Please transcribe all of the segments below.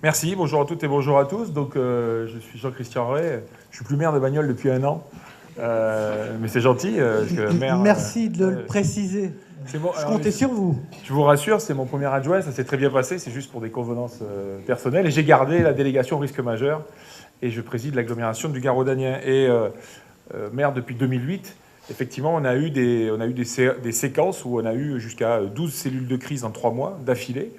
Merci, bonjour à toutes et bonjour à tous. Donc, je suis Jean-Christian Ray. Je suis plus maire de Bagnoles depuis 1 an. Mais c'est gentil, parce que maire... Merci de le préciser. C'est bon. Je Alors, comptais sur vous. je vous rassure, c'est mon premier adjoint, ça s'est très bien passé, c'est juste pour des convenances personnelles. Et j'ai gardé la délégation risque majeur et je préside l'agglomération du Garaud-Dagnin. Et maire depuis 2008, effectivement, on a eu des séquences où on a eu jusqu'à 12 cellules de crise en 3 mois d'affilée.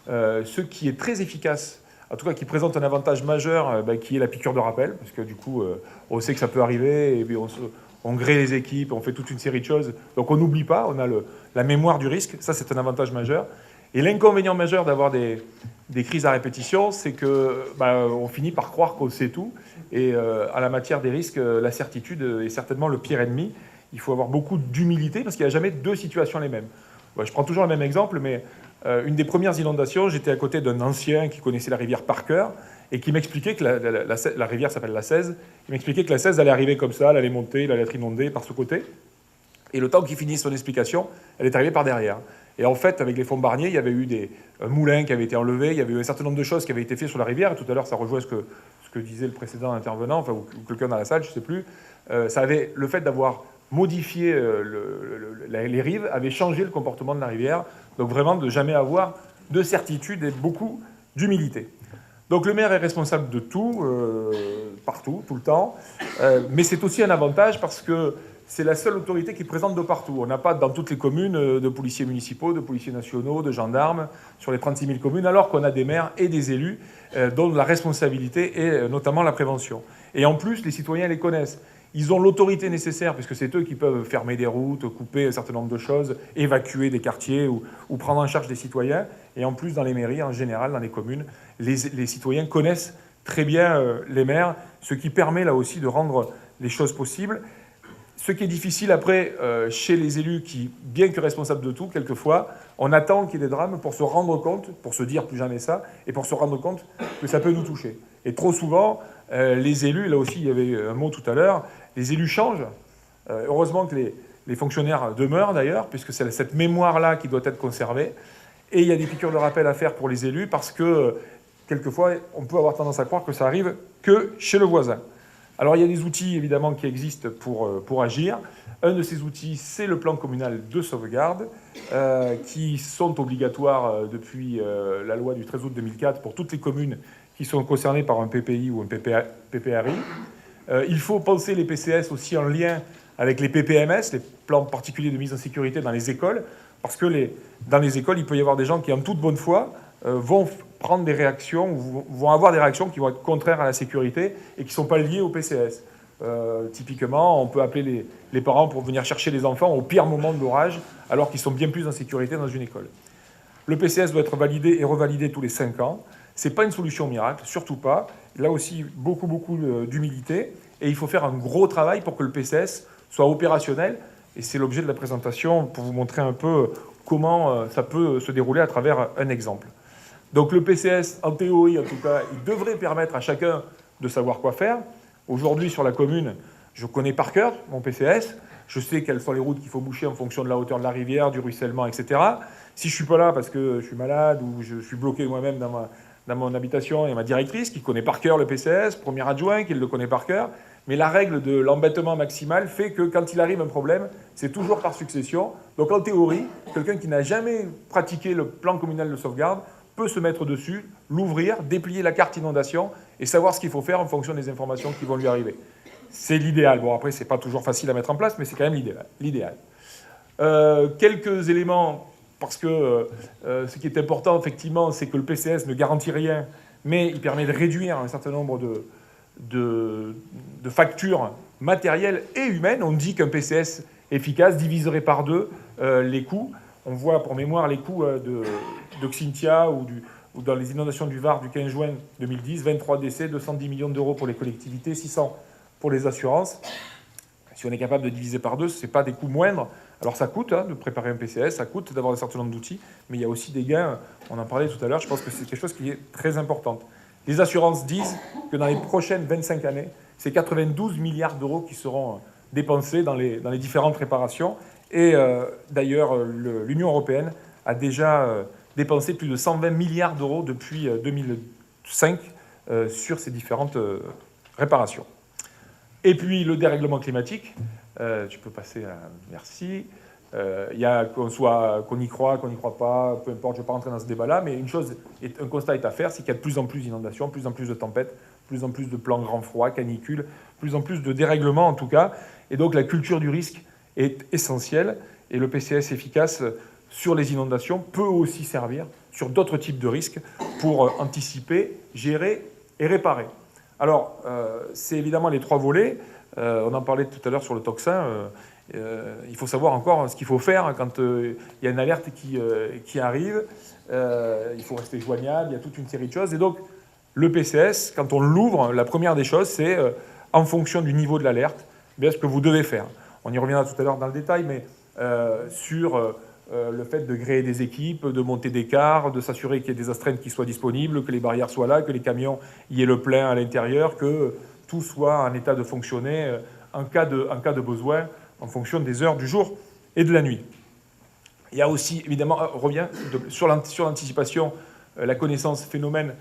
Ce qui est très efficace, en tout cas qui présente un avantage majeur, qui est la piqûre de rappel, parce que du coup, on sait que ça peut arriver, et puis on grée les équipes, on fait toute une série de choses. Donc on n'oublie pas, on a la mémoire du risque, ça c'est un avantage majeur. Et l'inconvénient majeur d'avoir des crises à répétition, c'est que on finit par croire qu'on sait tout. Et à la matière des risques, la certitude est certainement le pire ennemi. Il faut avoir beaucoup d'humilité, parce qu'il n'y a jamais deux situations les mêmes. Je prends toujours le même exemple, mais une des premières inondations, j'étais à côté d'un ancien qui connaissait la rivière par cœur et qui m'expliquait que la rivière s'appelle la Cèze. Il m'expliquait que la Cèze allait arriver comme ça, elle allait monter, elle allait être inondée par ce côté. Et le temps qu'il finisse son explication, elle est arrivée par derrière. Et en fait, avec les fonds Barnier, il y avait eu un moulin qui avait été enlevé, il y avait eu un certain nombre de choses qui avaient été faites sur la rivière. Et tout à l'heure, ça rejoint ce que disait le précédent intervenant, enfin, ou quelqu'un dans la salle, je ne sais plus. Le fait d'avoir modifié les rives avait changé le comportement de la rivière. Donc vraiment, de jamais avoir de certitude et beaucoup d'humilité. Donc le maire est responsable de tout, partout, tout le temps. Mais c'est aussi un avantage parce que c'est la seule autorité qui est présente de partout. On n'a pas dans toutes les communes de policiers municipaux, de policiers nationaux, de gendarmes, sur les 36 000 communes, alors qu'on a des maires et des élus dont la responsabilité est notamment la prévention. Et en plus, les citoyens les connaissent. Ils ont l'autorité nécessaire, puisque c'est eux qui peuvent fermer des routes, couper un certain nombre de choses, évacuer des quartiers ou prendre en charge des citoyens. Et en plus, dans les mairies, en général, dans les communes, les citoyens connaissent très bien les maires, ce qui permet là aussi de rendre les choses possibles. Ce qui est difficile après, chez les élus qui, bien que responsables de tout, quelquefois, on attend qu'il y ait des drames pour se rendre compte, pour se dire plus jamais ça, et pour se rendre compte que ça peut nous toucher. Et trop souvent, les élus, là aussi il y avait un mot tout à l'heure, les élus changent. Heureusement que les fonctionnaires demeurent d'ailleurs, puisque c'est cette mémoire-là qui doit être conservée. Et il y a des piqûres de rappel à faire pour les élus, parce que quelquefois, on peut avoir tendance à croire que ça arrive que chez le voisin. Alors il y a des outils évidemment qui existent pour agir. Un de ces outils, c'est le plan communal de sauvegarde, qui sont obligatoires depuis la loi du 13 août 2004 pour toutes les communes qui sont concernées par un PPI ou un PPRI. Il faut penser les PCS aussi en lien avec les PPMS, les plans particuliers de mise en sécurité dans les écoles, parce que dans les écoles, il peut y avoir des gens qui, en toute bonne foi, vont prendre des réactions, ou vont avoir des réactions qui vont être contraires à la sécurité et qui ne sont pas liées au PCS. Typiquement, on peut appeler les parents pour venir chercher les enfants au pire moment de l'orage, alors qu'ils sont bien plus en sécurité dans une école. Le PCS doit être validé et revalidé tous les 5 ans. Ce n'est pas une solution miracle, surtout pas. Là aussi, beaucoup d'humilité. Et il faut faire un gros travail pour que le PCS soit opérationnel. Et c'est l'objet de la présentation, pour vous montrer un peu comment ça peut se dérouler à travers un exemple. Donc le PCS, en théorie en tout cas, il devrait permettre à chacun de savoir quoi faire. Aujourd'hui, sur la commune, je connais par cœur mon PCS. Je sais quelles sont les routes qu'il faut boucher en fonction de la hauteur de la rivière, du ruissellement, etc. Si je ne suis pas là parce que je suis malade ou je suis bloqué moi-même dans mon habitation, il y a ma directrice qui connaît par cœur le PCS, premier adjoint qui le connaît par cœur. Mais la règle de l'embêtement maximal fait que quand il arrive un problème, c'est toujours par succession. Donc en théorie, quelqu'un qui n'a jamais pratiqué le plan communal de sauvegarde peut se mettre dessus, l'ouvrir, déplier la carte inondation et savoir ce qu'il faut faire en fonction des informations qui vont lui arriver. C'est l'idéal. Bon, après, ce n'est pas toujours facile à mettre en place, mais c'est quand même l'idéal. Quelques éléments, parce que ce qui est important, effectivement, c'est que le PCS ne garantit rien, mais il permet de réduire un certain nombre de factures matérielles et humaines. On dit qu'un PCS efficace diviserait par 2 les coûts. On voit pour mémoire les coûts d'Oxintia ou dans les inondations du Var du 15 juin 2010, 23 décès, 210 millions d'euros pour les collectivités, 600 pour les assurances. Si on est capable de diviser par 2, ce n'est pas des coûts moindres. Alors ça coûte de préparer un PCS, ça coûte d'avoir un certain nombre d'outils, mais il y a aussi des gains, on en parlait tout à l'heure, je pense que c'est quelque chose qui est très important. Les assurances disent que dans les prochaines 25 années, c'est 92 milliards d'euros qui seront dépensés dans les différentes réparations. Et d'ailleurs, l'Union européenne a déjà dépensé plus de 120 milliards d'euros depuis 5 sur ces différentes réparations. Et puis le dérèglement climatique, tu peux passer à merci. Il y a qu'on y croit, qu'on n'y croit pas, peu importe, je ne vais pas rentrer dans ce débat-là, mais un constat est à faire, c'est qu'il y a de plus en plus d'inondations, de plus en plus de tempêtes, de plus en plus de plans grand froid, canicules, de plus en plus de dérèglements en tout cas. Et donc la culture du risque est essentielle, et le PCS efficace sur les inondations peut aussi servir sur d'autres types de risques pour anticiper, gérer et réparer. Alors, c'est évidemment les 3 volets. On en parlait tout à l'heure sur le tocsin. Il faut savoir encore ce qu'il faut faire quand il y a une alerte qui arrive. Il faut rester joignable, il y a toute une série de choses. Et donc, le PCS, quand on l'ouvre, la première des choses, c'est en fonction du niveau de l'alerte, ce que vous devez faire. On y reviendra tout à l'heure dans le détail, mais sur le fait de créer des équipes, de monter des cars, de s'assurer qu'il y ait des astreintes qui soient disponibles, que les barrières soient là, que les camions y aient le plein à l'intérieur, que tout soit en état de fonctionner en cas de besoin, en fonction des heures du jour et de la nuit. Il y a aussi, évidemment, sur l'anticipation, la connaissance phénomène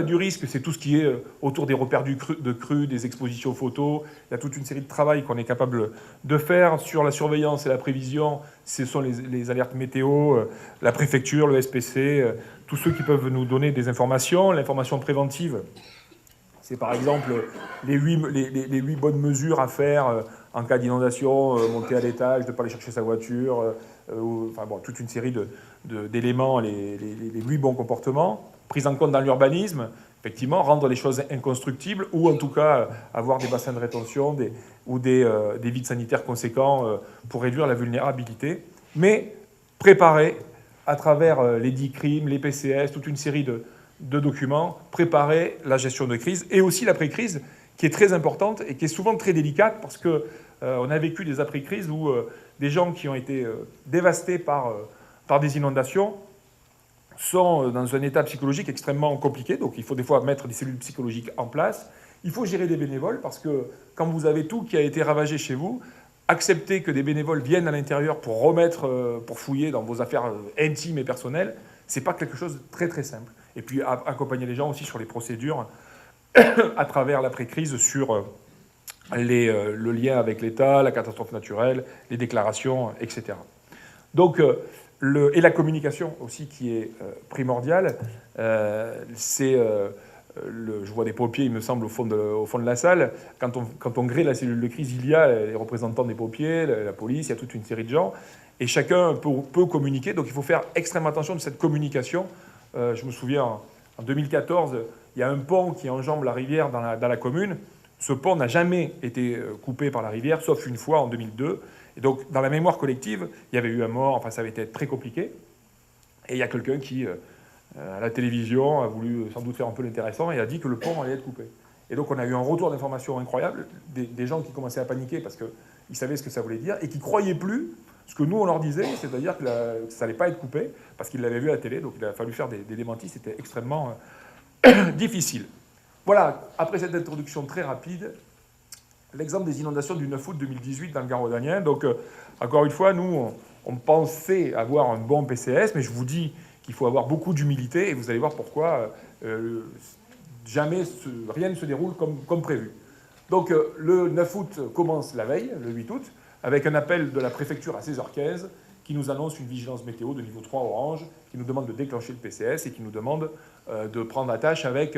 du risque, c'est tout ce qui est autour des repères de crues, des expositions photos. Il y a toute une série de travail qu'on est capable de faire. Sur la surveillance et la prévision, ce sont les alertes météo, la préfecture, le SPC, tous ceux qui peuvent nous donner des informations. L'information préventive, c'est par exemple les 8 bonnes mesures à faire en cas d'inondation, monter à l'étage, de ne pas aller chercher sa voiture, toute une série d'éléments, les 8 bons comportements. Prise en compte dans l'urbanisme, effectivement, rendre les choses inconstructibles ou en tout cas avoir des bassins de rétention ou des vides sanitaires conséquents pour réduire la vulnérabilité. Mais préparer, à travers les DICRIM, les PCS, toute une série de documents, préparer la gestion de crise et aussi l'après-crise qui est très importante et qui est souvent très délicate parce qu'on a vécu des après-crises où des gens qui ont été dévastés par des inondations sont dans un état psychologique extrêmement compliqué. Donc il faut des fois mettre des cellules psychologiques en place. Il faut gérer des bénévoles parce que quand vous avez tout qui a été ravagé chez vous, accepter que des bénévoles viennent à l'intérieur pour remettre, pour fouiller dans vos affaires intimes et personnelles, c'est pas quelque chose de très très simple. Et puis accompagner les gens aussi sur les procédures à travers l'après-crise sur le lien avec l'État, la catastrophe naturelle, les déclarations, etc. Donc, et la communication aussi qui est primordiale. Je vois des pompiers, il me semble, au fond de la salle. Quand on crée la cellule de crise, il y a les représentants des pompiers, la police, il y a toute une série de gens. Et chacun peut communiquer. Donc il faut faire extrêmement attention de cette communication. Je me souviens, en 2014, il y a un pont qui enjambe la rivière dans la commune. Ce pont n'a jamais été coupé par la rivière, sauf une fois en 2002. Et donc, dans la mémoire collective, il y avait eu un mort, enfin, ça avait été très compliqué. Et il y a quelqu'un qui, à la télévision, a voulu sans doute faire un peu l'intéressant et a dit que le pont allait être coupé. Et donc, on a eu un retour d'information incroyable, des gens qui commençaient à paniquer parce qu'ils savaient ce que ça voulait dire et qui ne croyaient plus ce que nous, on leur disait, c'est-à-dire que ça n'allait pas être coupé parce qu'ils l'avaient vu à la télé. Donc, il a fallu faire des démentis. C'était extrêmement difficile. Voilà, après cette introduction très rapide, l'exemple des inondations du 9 août 2018 dans le Garaud-Dagnin. Donc, encore une fois, nous, on pensait avoir un bon PCS, mais je vous dis qu'il faut avoir beaucoup d'humilité, et vous allez voir pourquoi rien ne se déroule comme prévu. Donc, le 9 août commence la veille, le 8 août, avec un appel de la préfecture à 16h15 qui nous annonce une vigilance météo de niveau 3 orange, qui nous demande de déclencher le PCS et qui nous demande de prendre attache avec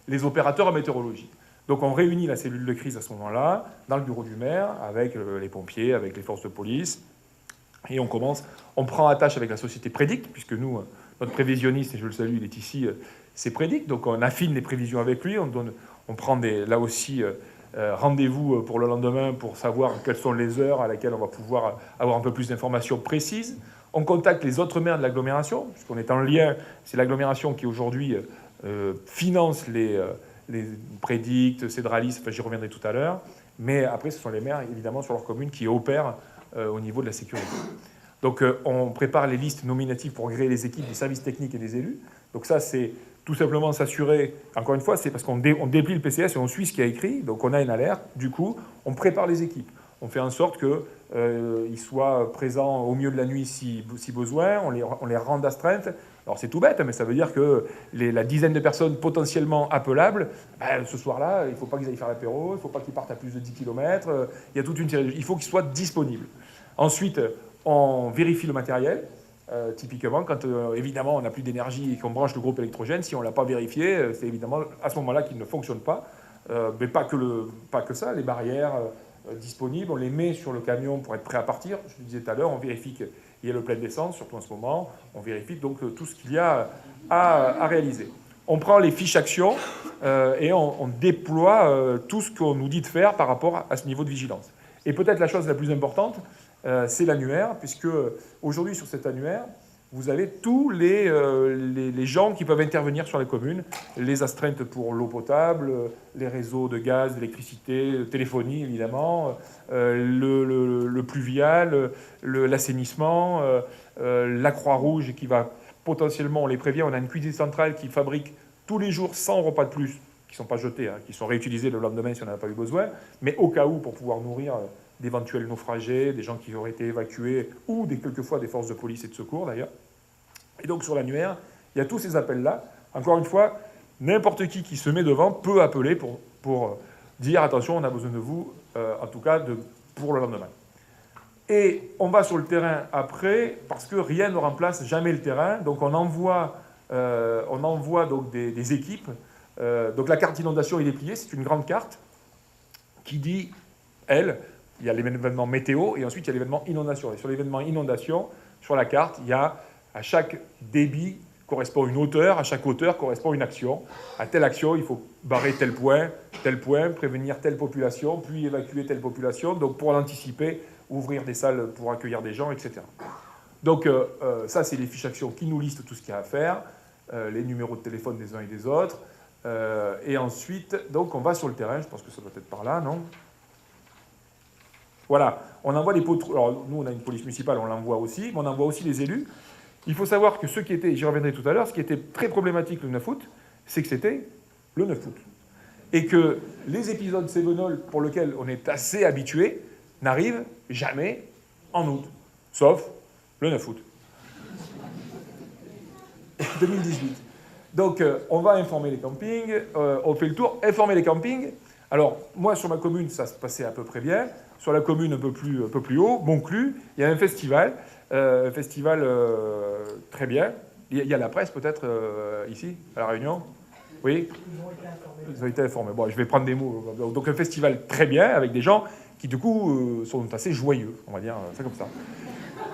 les opérateurs en météorologie. Donc on réunit la cellule de crise à ce moment-là, dans le bureau du maire, avec les pompiers, avec les forces de police, et on prend attache avec la société Prédict, puisque nous, notre prévisionniste, et je le salue, il est ici, c'est Prédict, donc on affine les prévisions avec lui, on prend là aussi rendez-vous pour le lendemain pour savoir quelles sont les heures à laquelle on va pouvoir avoir un peu plus d'informations précises. On contacte les autres maires de l'agglomération, puisqu'on est en lien, c'est l'agglomération qui aujourd'hui finance les Prédict, Cédralis, enfin, j'y reviendrai tout à l'heure. Mais après, ce sont les maires, évidemment, sur leur commune qui opèrent au niveau de la sécurité. Donc, on prépare les listes nominatives pour créer les équipes des services techniques et des élus. Donc ça, c'est tout simplement s'assurer, encore une fois, c'est parce qu'on déplie le PCS et on suit ce qu'il y a écrit. Donc, on a une alerte. Du coup, on prépare les équipes. On fait en sorte qu'ils soient présents au milieu de la nuit si besoin. On les rend d'astreinte. Alors c'est tout bête, mais ça veut dire que la dizaine de personnes potentiellement appelables, ce soir-là, il ne faut pas qu'ils aillent faire l'apéro, il ne faut pas qu'ils partent à plus de 10 km, il y a toute une série il faut qu'ils soient disponibles. Ensuite, on vérifie le matériel. Typiquement, quand évidemment on n'a plus d'énergie et qu'on branche le groupe électrogène, si on ne l'a pas vérifié, c'est évidemment à ce moment-là qu'il ne fonctionne pas. Mais pas que ça, les barrières disponibles, on les met sur le camion pour être prêt à partir. Je le disais tout à l'heure, on vérifie qu'il y a le plein d'essence, surtout en ce moment. On vérifie donc tout ce qu'il y a à réaliser. On prend les fiches actions et on déploie tout ce qu'on nous dit de faire par rapport à ce niveau de vigilance. Et peut-être la chose la plus importante, c'est l'annuaire, puisque aujourd'hui sur cet annuaire, vous avez tous les gens qui peuvent intervenir sur les communes, les astreintes pour l'eau potable, les réseaux de gaz, d'électricité, téléphonie évidemment, le pluvial, l'assainissement, la Croix-Rouge qui va potentiellement, on les prévient, on a une cuisine centrale qui fabrique tous les jours 100 repas de plus, qui ne sont pas jetés, qui sont réutilisés le lendemain si on n'en a pas eu besoin, mais au cas où pour pouvoir nourrir d'éventuels naufragés, des gens qui auraient été évacués, ou quelquefois des forces de police et de secours d'ailleurs. Et donc sur l'annuaire, il y a tous ces appels-là. Encore une fois, n'importe qui se met devant peut appeler pour dire attention, on a besoin de vous, en tout cas pour le lendemain. Et on va sur le terrain après, parce que rien ne remplace jamais le terrain. Donc on envoie donc des équipes. Donc la carte d'inondation est dépliée, c'est une grande carte qui dit, il y a l'événement météo et ensuite il y a l'événement inondation. Et sur l'événement inondation, sur la carte, il y a à chaque débit correspond une hauteur, à chaque hauteur correspond une action. À telle action, il faut barrer tel point, prévenir telle population, puis évacuer telle population. Donc pour l'anticiper, ouvrir des salles pour accueillir des gens, etc. Donc ça, c'est les fiches actions qui nous listent tout ce qu'il y a à faire, les numéros de téléphone des uns et des autres. Et ensuite, donc on va sur le terrain, je pense que ça doit être par là, non ? Voilà, on envoie les pots. Alors, nous, on a une police municipale, on l'envoie aussi, mais on envoie aussi les élus. Il faut savoir que ceux qui étaient, j'y reviendrai tout à l'heure, ce qui était très problématique le 9 août, c'est que c'était le 9 août. Et que les épisodes Cévenol, pour lesquels on est assez habitué, n'arrivent jamais en août, sauf le 9 août 2018. Donc, on va informer les campings, on fait le tour, informer les campings. Alors, moi, sur ma commune, ça se passait à peu près bien. Sur la commune un peu plus haut, Monclus, il y a un festival très bien. Il y a la presse peut-être ici, à La Réunion. Oui. Ils ont été informés. Bon, je vais prendre des mots. Donc un festival très bien, avec des gens qui du coup sont assez joyeux, on va dire ça comme ça.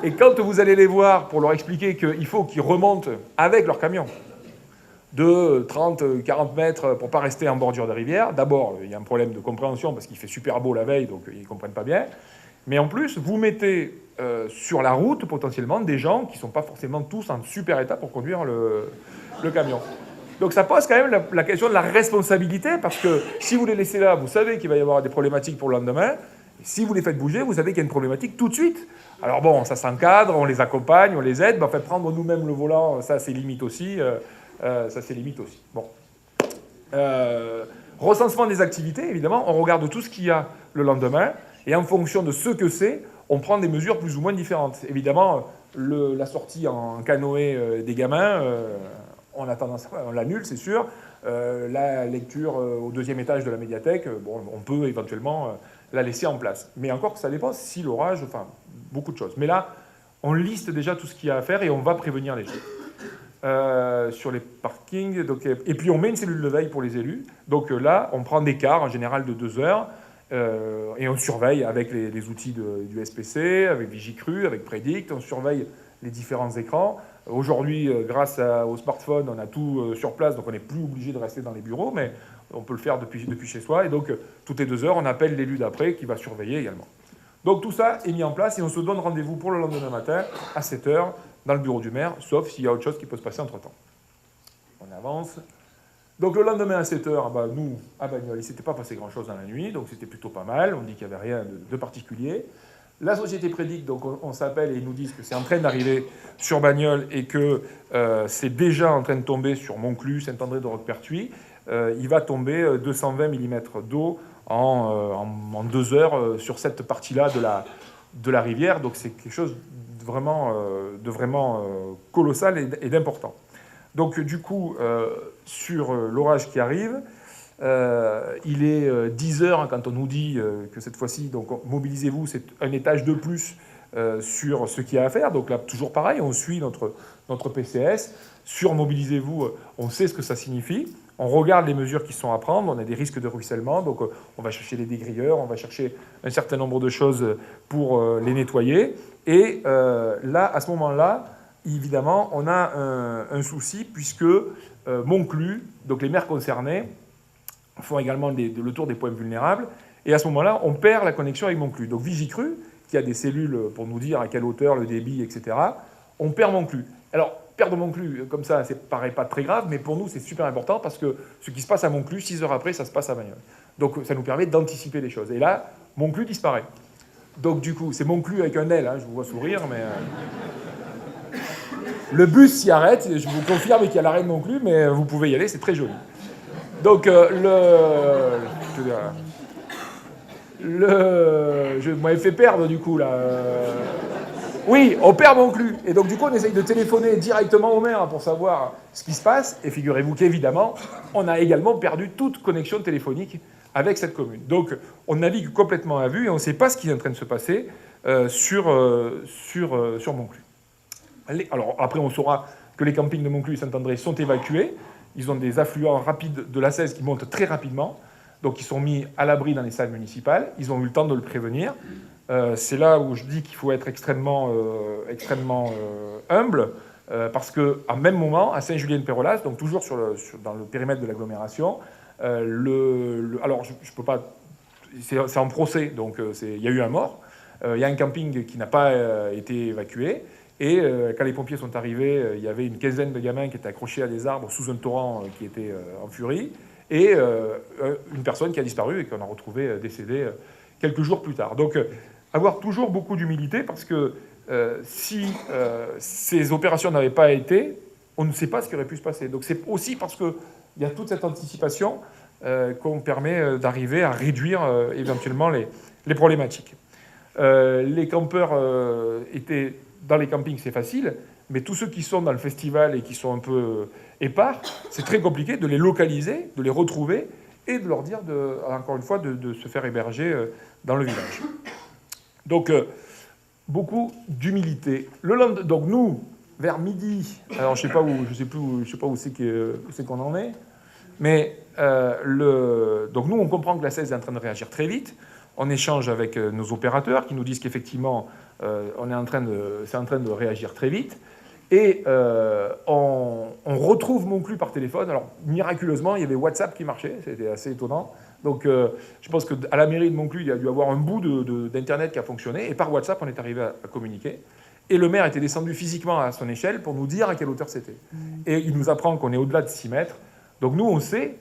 Et quand vous allez les voir pour leur expliquer qu'il faut qu'ils remontent avec leur camion de 30, 40 mètres pour ne pas rester en bordure de rivière. D'abord, il y a un problème de compréhension parce qu'il fait super beau la veille, donc ils ne comprennent pas bien. Mais en plus, vous mettez sur la route potentiellement des gens qui ne sont pas forcément tous en super état pour conduire le camion. Donc ça pose quand même la question de la responsabilité, parce que si vous les laissez là, vous savez qu'il va y avoir des problématiques pour le lendemain. Si vous les faites bouger, vous savez qu'il y a une problématique tout de suite. Alors bon, ça s'encadre, on les accompagne, on les aide. Mais en fait, prendre nous-mêmes le volant, ça c'est limite aussi. Bon. Recensement des activités, évidemment, on regarde tout ce qu'il y a le lendemain, et en fonction de ce que c'est, on prend des mesures plus ou moins différentes. Évidemment, la sortie en canoë des gamins, on a tendance à on l'annule, c'est sûr. La lecture au 2e étage de la médiathèque, bon, on peut éventuellement la laisser en place. Mais encore que ça dépend si l'orage, enfin, beaucoup de choses. Mais là, on liste déjà tout ce qu'il y a à faire et on va prévenir les gens. Sur les parkings. Donc, et puis on met une cellule de veille pour les élus. Donc là, on prend des quarts en général de 2 heures et on surveille avec les outils du SPC, avec Vigicru, avec Predict. On surveille les différents écrans. Aujourd'hui, grâce au smartphone, on a tout sur place, donc on n'est plus obligé de rester dans les bureaux, mais on peut le faire depuis chez soi. Et donc, toutes les 2 heures, on appelle l'élu d'après qui va surveiller également. Donc tout ça est mis en place et on se donne rendez-vous pour le lendemain matin à 7 heures dans le bureau du maire, sauf s'il y a autre chose qui peut se passer entre-temps. On avance. Donc le lendemain à 7h, nous, à Bagnols, il ne s'était pas passé grand-chose dans la nuit, donc c'était plutôt pas mal, on dit qu'il n'y avait rien de particulier. La société Predict, donc on s'appelle et ils nous disent que c'est en train d'arriver sur Bagnols et que c'est déjà en train de tomber sur Monclus, Saint-André de Roquepertuis. Il va tomber 220 mm d'eau en 2 heures sur cette partie-là de la rivière, donc c'est quelque chose vraiment, colossal et d'important. Donc du coup, sur l'orage qui arrive, il est 10 heures quand on nous dit que cette fois-ci, donc mobilisez-vous, c'est un étage de plus sur ce qu'il y a à faire. Donc là, toujours pareil, on suit notre PCS. Sur mobilisez-vous, on sait ce que ça signifie. On regarde les mesures qui sont à prendre. On a des risques de ruissellement, donc on va chercher les dégrilleurs, on va chercher un certain nombre de choses pour les nettoyer. Et là, à ce moment-là, évidemment, on a un souci puisque Monclus, donc les maires concernés, font également le tour des points vulnérables. Et à ce moment-là, on perd la connexion avec Monclus. Donc Vigicru, qui a des cellules pour nous dire à quelle hauteur, le débit, etc., on perd Monclus. Alors, perdre Monclus, comme ça, ça ne paraît pas très grave, mais pour nous, c'est super important parce que ce qui se passe à Monclus, 6 heures après, ça se passe à Bagnoles. Donc ça nous permet d'anticiper les choses. Et là, Monclus disparaît. Donc du coup, c'est Monclus avec un L, hein, je vous vois sourire, mais... Le bus s'y arrête, je vous confirme qu'il y a l'arrêt de Monclus, mais vous pouvez y aller, c'est très joli. Donc je m'avais fait perdre du coup là. Oui, on perd Monclus. Et donc du coup on essaye de téléphoner directement au maire pour savoir ce qui se passe. Et figurez-vous qu'évidemment, on a également perdu toute connexion téléphonique avec cette commune. Donc on navigue complètement à vue et on ne sait pas ce qui est en train de se passer sur Monclus. Alors après on saura que les campings de Monclus et Saint-André sont évacués. Ils ont des affluents rapides de la 16 qui montent très rapidement. Donc ils sont mis à l'abri dans les salles municipales. Ils ont eu le temps de le prévenir. C'est là où je dis qu'il faut être extrêmement humble. Parce qu'à même moment, à Saint-Julien-de-Pérolas, donc toujours dans le périmètre de l'agglomération, alors je peux pas... C'est en procès, donc il y a eu un mort. Il y a un camping qui n'a pas été évacué. Et quand les pompiers sont arrivés, il y avait une quinzaine de gamins qui étaient accrochés à des arbres sous un torrent qui était en furie, et une personne qui a disparu et qu'on a retrouvé décédée quelques jours plus tard. Donc avoir toujours beaucoup d'humilité, parce que si ces opérations n'avaient pas été, on ne sait pas ce qui aurait pu se passer. Donc c'est aussi parce qu'il y a toute cette anticipation qu'on permet d'arriver à réduire éventuellement les problématiques. Les campeurs étaient... Dans les campings, c'est facile, mais tous ceux qui sont dans le festival et qui sont un peu épars, c'est très compliqué de les localiser, de les retrouver et de leur dire, encore une fois, de se faire héberger dans le village. Donc, beaucoup d'humilité. Donc nous, vers midi, alors je sais pas où c'est qu'on en est, mais donc nous, on comprend que la 16 est en train de réagir très vite. On échange avec nos opérateurs qui nous disent qu'effectivement, c'est en train de réagir très vite. Et on retrouve Monclus par téléphone. Alors, miraculeusement, il y avait WhatsApp qui marchait. C'était assez étonnant. Donc, je pense qu'à la mairie de Monclus, il y a dû avoir un bout d'Internet qui a fonctionné. Et par WhatsApp, on est arrivé à communiquer. Et le maire était descendu physiquement à son échelle pour nous dire à quelle hauteur c'était. Et il nous apprend qu'on est au-delà de 6 mètres. Donc, nous, on sait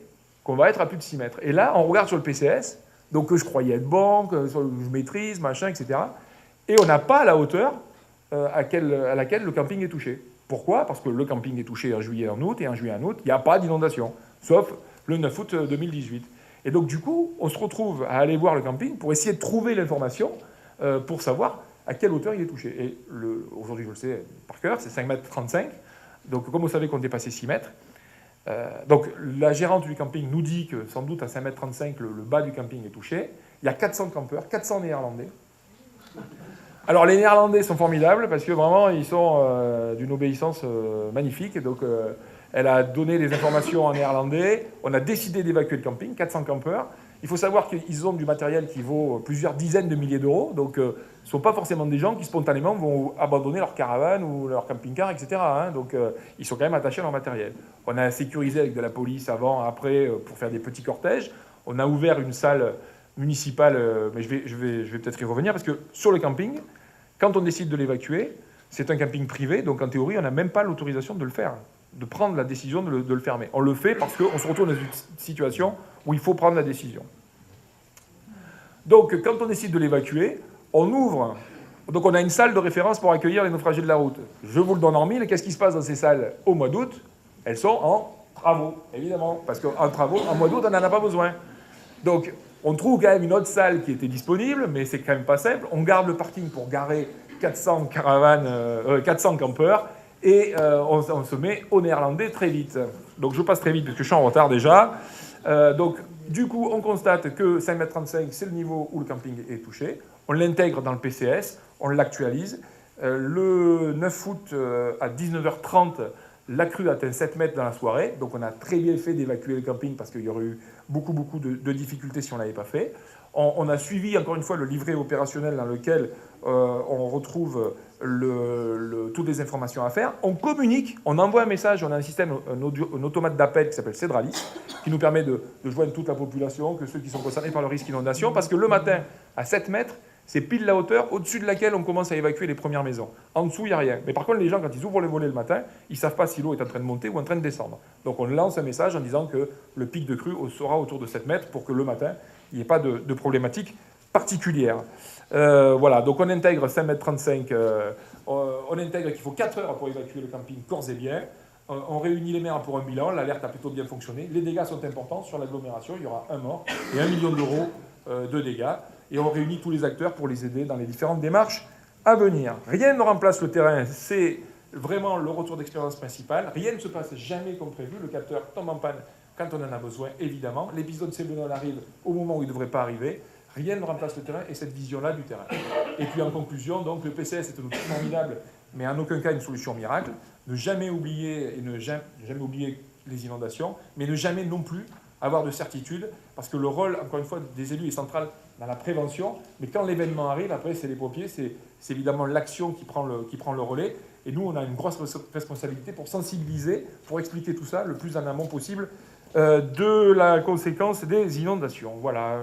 qu'on va être à plus de 6 mètres. Et là, on regarde sur le PCS, donc que je croyais être bon, que je maîtrise, machin, etc. Et on n'a pas la hauteur à laquelle le camping est touché. Pourquoi ? Parce que le camping est touché en juillet et en août, et en juillet et en août, il n'y a pas d'inondation, sauf le 9 août 2018. Et donc, du coup, on se retrouve à aller voir le camping pour essayer de trouver l'information pour savoir à quelle hauteur il est touché. Et aujourd'hui, je le sais par cœur, c'est 5,35 m. Donc, comme vous savez qu'on dépassait 6 mètres, donc la gérante du camping nous dit que sans doute à 5,35 m, le bas du camping est touché. Il y a 400 campeurs, 400 Néerlandais. Alors les Néerlandais sont formidables parce que vraiment ils sont d'une obéissance magnifique. Donc elle a donné des informations en néerlandais. On a décidé d'évacuer le camping, 400 campeurs. Il faut savoir qu'ils ont du matériel qui vaut plusieurs dizaines de milliers d'euros. Donc ce ne sont pas forcément des gens qui spontanément vont abandonner leur caravane ou leur camping-car, etc. Donc ils sont quand même attachés à leur matériel. On a sécurisé avec de la police avant, après, pour faire des petits cortèges. On a ouvert une salle municipale, mais je vais peut-être y revenir, parce que sur le camping, quand on décide de l'évacuer, c'est un camping privé, donc en théorie, on n'a même pas l'autorisation de le faire, de prendre la décision de le fermer. On le fait parce qu'on se retrouve dans une situation où il faut prendre la décision. Donc, quand on décide de l'évacuer, on ouvre. Donc, on a une salle de référence pour accueillir les naufragés de la route. Je vous le donne en mille. Qu'est-ce qui se passe dans ces salles au mois d'août ? Elles sont en travaux, évidemment, parce qu'en travaux, en mois d'août, on n'en a pas besoin. Donc, on trouve quand même une autre salle qui était disponible, mais c'est quand même pas simple. On garde le parking pour garer 400 caravanes, 400 campeurs, et on se met au néerlandais très vite. Donc je passe très vite parce que je suis en retard déjà. Donc du coup, on constate que 5,35 m, c'est le niveau où le camping est touché. On l'intègre dans le PCS, on l'actualise. Le 9 août à 19h30, la crue atteint 7 mètres dans la soirée. Donc on a très bien fait d'évacuer le camping parce qu'il y aurait eu beaucoup de difficultés si on ne l'avait pas fait. On a suivi encore une fois le livret opérationnel dans lequel on retrouve toutes les informations à faire. On communique, on envoie un message, on a un système, un automate d'appel qui s'appelle Cedralis, qui nous permet de joindre toute la population, que ceux qui sont concernés par le risque inondation, parce que le matin, à 7 mètres, c'est pile la hauteur au-dessus de laquelle on commence à évacuer les premières maisons. En dessous, il n'y a rien. Mais par contre, les gens, quand ils ouvrent les volets le matin, ils ne savent pas si l'eau est en train de monter ou en train de descendre. Donc on lance un message en disant que le pic de crue sera autour de 7 mètres pour que le matin, il n'y ait pas de problématique particulière. Voilà, donc on intègre 5,35 m, on intègre qu'il faut 4 heures pour évacuer le camping corps et biens. On réunit les maires pour un bilan, l'alerte a plutôt bien fonctionné. Les dégâts sont importants sur l'agglomération, il y aura un mort et 1 million d'euros de dégâts. Et on réunit tous les acteurs pour les aider dans les différentes démarches à venir. Rien ne remplace le terrain, c'est vraiment le retour d'expérience principal. Rien ne se passe jamais comme prévu, le capteur tombe en panne quand on en a besoin, évidemment. L'épisode Cévenol arrive au moment où il ne devrait pas arriver. Rien ne remplace le terrain et cette vision-là du terrain. Et puis en conclusion, donc, le PCS est un outil formidable, mais en aucun cas une solution miracle. Ne jamais oublier, jamais oublier les inondations, mais ne jamais non plus avoir de certitude, parce que le rôle, encore une fois, des élus est central dans la prévention, mais quand l'événement arrive, après c'est les pompiers, c'est évidemment l'action qui prend le relais, et nous on a une grosse responsabilité pour sensibiliser, pour expliquer tout ça le plus en amont possible de la conséquence des inondations. Voilà.